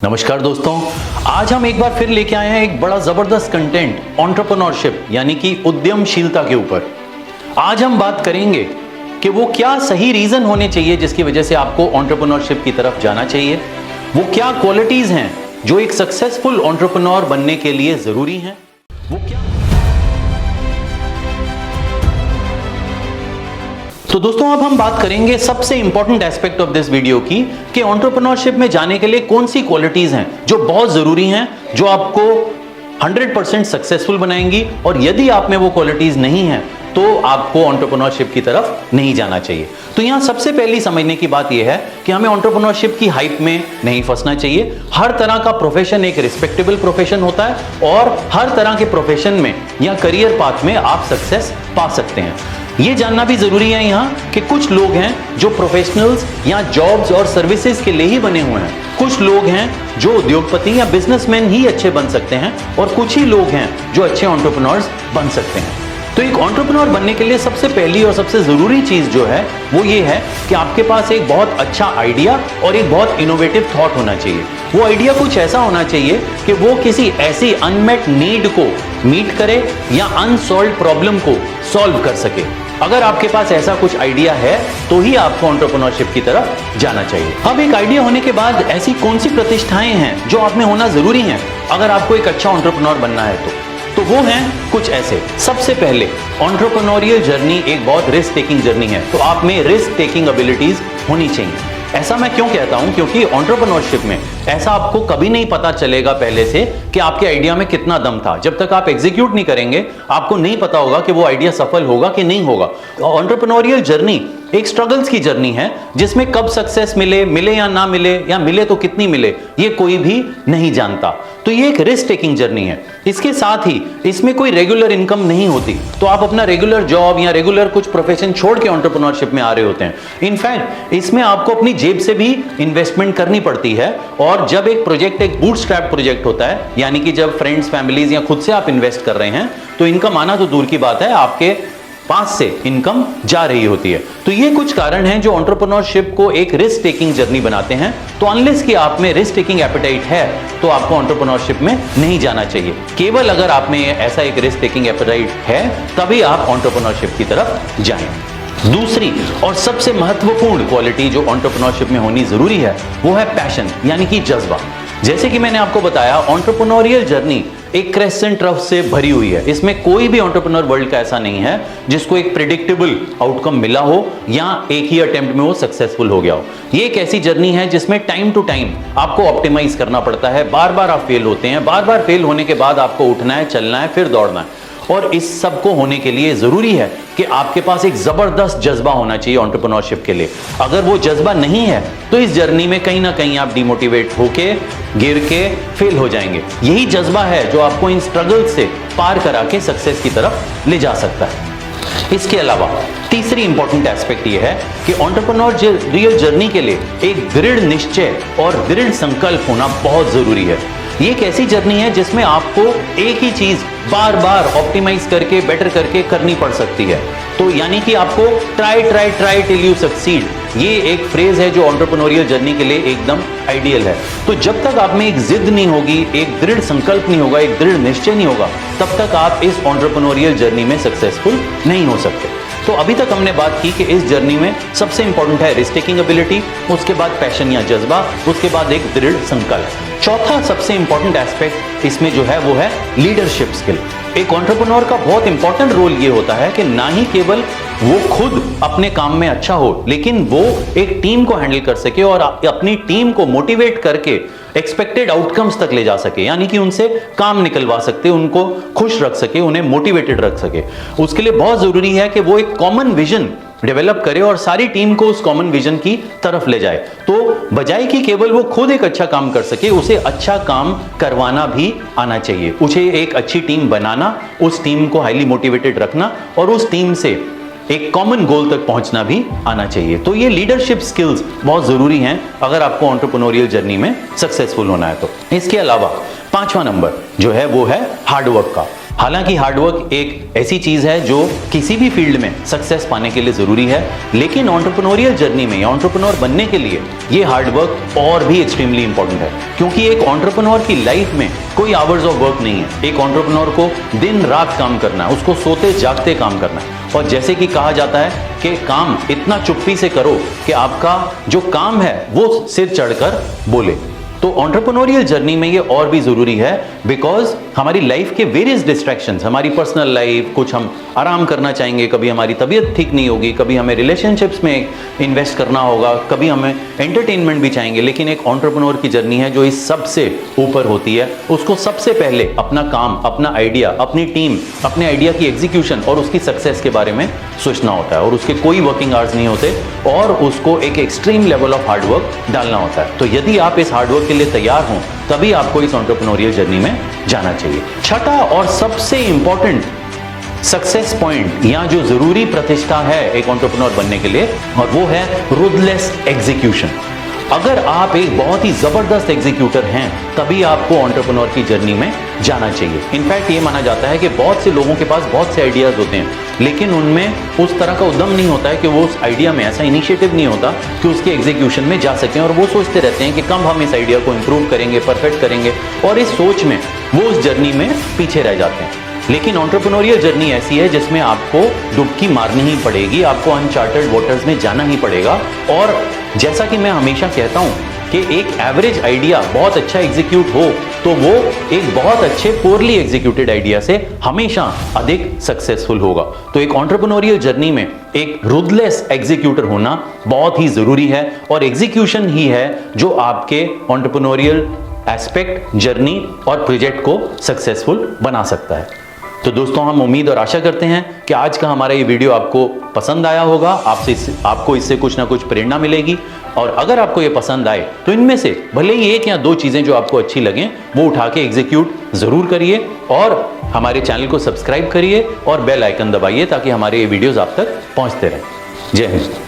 नमस्कार दोस्तों, आज हम एक बार फिर लेके आए हैं एक बड़ा जबरदस्त कंटेंट एंटरप्रेन्योरशिप यानी कि उद्यमशीलता के ऊपर। आज हम बात करेंगे कि वो क्या सही रीजन होने चाहिए जिसकी वजह से आपको एंटरप्रेन्योरशिप की तरफ जाना चाहिए। वो क्या क्वालिटीज हैं जो एक सक्सेसफुल एंटरप्रेन्योर बनने के लिए जरूरी हैं। वो क्या तो दोस्तों अब हम बात करेंगे सबसे important aspect of this video की कि एंटरप्रेन्योरशिप में जाने के लिए कौन सी क्वालिटीज हैं जो बहुत जरूरी हैं, जो आपको 100% सक्सेसफुल बनाएंगी। और यदि आप में वो क्वालिटीज नहीं हैं तो आपको एंटरप्रेन्योरशिप की तरफ नहीं जाना चाहिए। तो यहां सबसे पहली समझने की बात यह है कि हमें एंटरप्रेन्योरशिप की हाइप में नहीं फंसना चाहिए। हर तरह का प्रोफेशन एक रिस्पेक्टेबल प्रोफेशन होता है और हर तरह के प्रोफेशन में या करियर पाथ में आप सक्सेस पा सकते हैं। ये जानना भी जरूरी है यहाँ कि कुछ लोग हैं जो प्रोफेशनल्स या जॉब्स और सर्विसेज के लिए ही बने हुए हैं, कुछ लोग हैं जो उद्योगपति या बिजनेसमैन ही अच्छे बन सकते हैं और कुछ ही लोग हैं जो अच्छे एंटरप्रेन्योर्स बन सकते हैं। तो एक एंटरप्रेन्योर बनने के लिए सबसे पहली और सबसे जरूरी चीज जो है वो ये है कि आपके पास एक बहुत अच्छा आइडिया और एक बहुत इनोवेटिव थॉट होना चाहिए। वो आइडिया कुछ ऐसा होना चाहिए कि वो किसी ऐसी अनमेट नीड को मीट करे या अनसॉल्व्ड प्रॉब्लम को सॉल्व कर सके। अगर आपके पास ऐसा कुछ आइडिया है तो ही आपको एंटरप्रेन्योरशिप की तरफ जाना चाहिए। अब एक आइडिया होने के बाद ऐसी कौन सी प्रतिष्ठाएं हैं जो आप में होना जरूरी है अगर आपको एक अच्छा एंटरप्रेन्योर बनना है तो वो हैं कुछ ऐसे। सबसे पहले एंटरप्रेन्योरियल जर्नी एक बहुत रिस्क टेकिंग जर्नी है, तो आप में रिस्क टेकिंग एबिलिटीज होनी चाहिए। ऐसा मैं क्यों कहता हूं, क्योंकि एंटरप्रेन्योरशिप में ऐसा आपको कभी नहीं पता चलेगा पहले से कि आपके आइडिया में कितना दम था। जब तक आप एग्जीक्यूट नहीं करेंगे आपको नहीं पता होगा कि वो आइडिया सफल होगा कि नहीं होगा। एंटरप्रेन्योरियल जर्नी एक स्ट्रगल्स की जर्नी है जिसमें कब सक्सेस मिले या ना मिले, या मिले तो कितनी मिले, ये कोई भी नहीं जानता। तो ये एक रिस्क टेकिंग जर्नी है। इसके साथ ही इसमें कोई रेगुलर इनकम नहीं होती, तो आप अपना रेगुलर जॉब या रेगुलर कुछ प्रोफेशन छोड़ के एंटरप्रेन्योरशिप में आ रहे होते हैं। इनफैक्ट इसमें आपको अपनी जेब से भी इन्वेस्टमेंट करनी पड़ती है। और जब एक प्रोजेक्ट एक बूटस्ट्रैप प्रोजेक्ट होता है, यानी कि जब फ्रेंड्स, फैमिलीज या खुद से आप इन्वेस्ट कर रहे हैं, तो इनकम आना तो दूर की बात है, आपके पास से इनकम जा रही होती है। तो ये कुछ कारण हैं जो एंटरप्रेन्योरशिप को एक रिस्क टेकिंग जर्नी बनाते हैं। तो अनलेस कि आप में रिस्क टेकिंग एपेटाइट है तो आपको एंटरप्रेन्योरशिप में नहीं जाना चाहिए। केवल अगर आप में ऐसा एक रिस्क टेकिंग एपेटाइट है तभी आप एंटरप्रेन्योरशिप की तरफ जाएं। दूसरी और सबसे महत्वपूर्ण क्वालिटी जो एंटरप्रेन्योरशिप में होनी जरूरी है वो है पैशन, यानी कि जज्बा। जैसे कि मैंने आपको बताया, एंटरप्रेन्योरियल जर्नी एक क्रेसेंट रफ से भरी हुई है। इसमें कोई भी एंटरप्रेन्योर वर्ल्ड का ऐसा नहीं है जिसको एक प्रेडिक्टेबल आउटकम मिला हो या एक ही अटेम्प्ट में वो सक्सेसफुल हो गया हो। ये एक ऐसी जर्नी है जिसमें टाइम टू टाइम आपको ऑप्टिमाइज करना पड़ता है। बार बार आप फेल होते हैं, बार बार फेल होने के बाद आपको उठना है, चलना है, फिर दौड़ना है। और इस सब को होने के लिए जरूरी है कि आपके पास एक जबरदस्त जज्बा होना चाहिए एंटरप्रेन्योरशिप के लिए। अगर वो जज्बा नहीं है तो इस जर्नी में कहीं ना कहीं आप डिमोटिवेट होके, गिर के फेल हो जाएंगे। यही जज्बा है जो आपको इन स्ट्रगल से पार करा के सक्सेस की तरफ ले जा सकता है। इसके अलावा तीसरी इंपॉर्टेंट एस्पेक्ट ये है कि एंटरप्रेन्योरियल जर्नी के लिए एक दृढ़ निश्चय और दृढ़ संकल्प होना बहुत जरूरी है। ये एक ऐसी जर्नी है जिसमें आपको एक ही चीज बार बार ऑप्टिमाइज करके, बेटर करके करनी पड़ सकती है। तो यानी कि आपको ट्राई टिल यू सक्सीड, ये एक फ्रेज है जो एंटरप्रेन्योरियल जर्नी के लिए एकदम आइडियल है। तो जब तक आप में एक जिद नहीं होगी, एक दृढ़ संकल्प नहीं होगा, एक दृढ़ निश्चय नहीं होगा, तब तक आप इस एंटरप्रेन्योरियल जर्नी में सक्सेसफुल नहीं हो सकते। तो अभी तक हमने बात की कि इस जर्नी में सबसे इंपॉर्टेंट है रिस्क टेकिंग एबिलिटी, उसके बाद पैशन या जज्बा, उसके बाद एक दृढ़ संकल्प। चौथा सबसे इंपॉर्टेंट एस्पेक्ट इसमें जो है वो है लीडरशिप स्किल। एक एंटरप्रेन्योर का बहुत इंपॉर्टेंट रोल ये होता है कि ना ही केवल वो खुद अपने काम में अच्छा हो, लेकिन वो एक टीम को हैंडल कर सके और अपनी टीम को मोटिवेट करके एक्सपेक्टेड आउटकम्स तक ले जा सके, यानी कि उनसे काम निकलवा सकते, उनको खुश रख सके, उन्हें मोटिवेटेड रख सके। उसके लिए बहुत जरूरी है कि वो एक कॉमन विजन डेवलप करे और सारी टीम को उस कॉमन विजन की तरफ ले जाए। तो बजाय कि केवल वो खुद एक अच्छा काम कर सके, उसे अच्छा काम करवाना भी आना चाहिए। उसे एक अच्छी टीम बनाना, उस टीम को हाईली मोटिवेटेड रखना और उस टीम से एक कॉमन गोल तक पहुंचना भी आना चाहिए। तो ये लीडरशिप स्किल्स बहुत जरूरी हैं अगर आपको एंटरप्रेन्योरियल जर्नी में सक्सेसफुल होना है तो। इसके अलावा पांचवा नंबर जो है वो है हार्डवर्क का। हालांकि हार्डवर्क एक ऐसी चीज है जो किसी भी फील्ड में सक्सेस पाने के लिए जरूरी है, लेकिन एंटरप्रेन्योरियल जर्नी में एंटरप्रेन्योर बनने के लिए ये हार्डवर्क और भी एक्सट्रीमली इंपॉर्टेंट है, क्योंकि एक एंटरप्रेन्योर की लाइफ में कोई आवर्स ऑफ वर्क नहीं है। एक एंटरप्रेन्योर को दिन रात काम करना है, उसको सोते जागते काम करना है। और जैसे कि कहा जाता है कि काम इतना चुप्पी से करो कि आपका जो काम है वो सिर चढ़कर बोले। तो एंटरप्रेन्योरियल जर्नी में ये और भी जरूरी है, बिकॉज हमारी लाइफ के वेरियस डिस्ट्रैक्शंस, हमारी पर्सनल लाइफ, कुछ हम आराम करना चाहेंगे, कभी हमारी तबीयत ठीक नहीं होगी, कभी हमें रिलेशनशिप्स में इन्वेस्ट करना होगा, कभी हमें एंटरटेनमेंट भी चाहेंगे, लेकिन एक एंटरप्रेन्योर की जर्नी है जो इस सबसे ऊपर होती है। उसको सबसे पहले अपना काम, अपना आइडिया, अपनी टीम, अपने आइडिया की एग्जीक्यूशन और उसकी सक्सेस के बारे में सोचना होता है, और उसके कोई वर्किंग आवर्स नहीं होते, और उसको एक एक्सट्रीम लेवल ऑफ हार्डवर्क डालना होता है। तो यदि आप इस हार्डवर्क के लिए तैयार हों, तभी आपको इस एंटरप्रेन्योरियल जर्नी में जाना चाहिए। छठा और सबसे इंपॉर्टेंट सक्सेस पॉइंट या जो जरूरी प्रतिष्ठा है एक एंटरप्रेन्योर बनने के लिए, और वो है रूथलेस एग्जीक्यूशन। अगर आप एक बहुत ही जबरदस्त एग्जीक्यूटर हैं, तभी आपको एंटरप्रेन्योर की जर्नी में जाना चाहिए। इनफैक्ट ये माना जाता है कि बहुत से लोगों के पास बहुत से आइडियाज होते हैं, लेकिन उनमें उस तरह का उद्यम नहीं होता है कि वो उस आइडिया में, ऐसा इनिशिएटिव नहीं होता कि उसके एग्जीक्यूशन में जा सकें, और वो सोचते रहते हैं कि कब हम इस आइडिया को इंप्रूव करेंगे, परफेक्ट करेंगे, और इस सोच में वो उस जर्नी में पीछे रह जाते हैं। लेकिन एंटरप्रेन्योरियल जर्नी ऐसी है जिसमें आपको डुबकी मारनी ही पड़ेगी, आपको अनचार्टेड वाटर्स में जाना ही पड़ेगा। और जैसा कि मैं हमेशा कहता हूं कि एक एवरेज आइडिया बहुत अच्छा एग्जीक्यूट हो तो वो एक बहुत अच्छे पोरली एग्जीक्यूटेड आइडिया से हमेशा अधिक सक्सेसफुल होगा। तो एक एंटरप्रेन्योरियल जर्नी में एक रूथलेस एग्जीक्यूटर होना बहुत ही जरूरी है, और एग्जीक्यूशन ही है जो आपके एंटरप्रेन्योरियल एस्पेक्ट, जर्नी और प्रोजेक्ट को सक्सेसफुल बना सकता है। तो दोस्तों, हम उम्मीद और आशा करते हैं कि आज का हमारा ये वीडियो आपको पसंद आया होगा, आपको इससे कुछ ना कुछ प्रेरणा मिलेगी। और अगर आपको ये पसंद आए तो इनमें से भले ही एक या दो चीजें जो आपको अच्छी लगें वो उठा के एग्जीक्यूट जरूर करिए, और हमारे चैनल को सब्सक्राइब करिए और बेल आइकन दबाइए ताकि हमारे ये वीडियोस आप तक पहुंचते रहें। जय हिंद।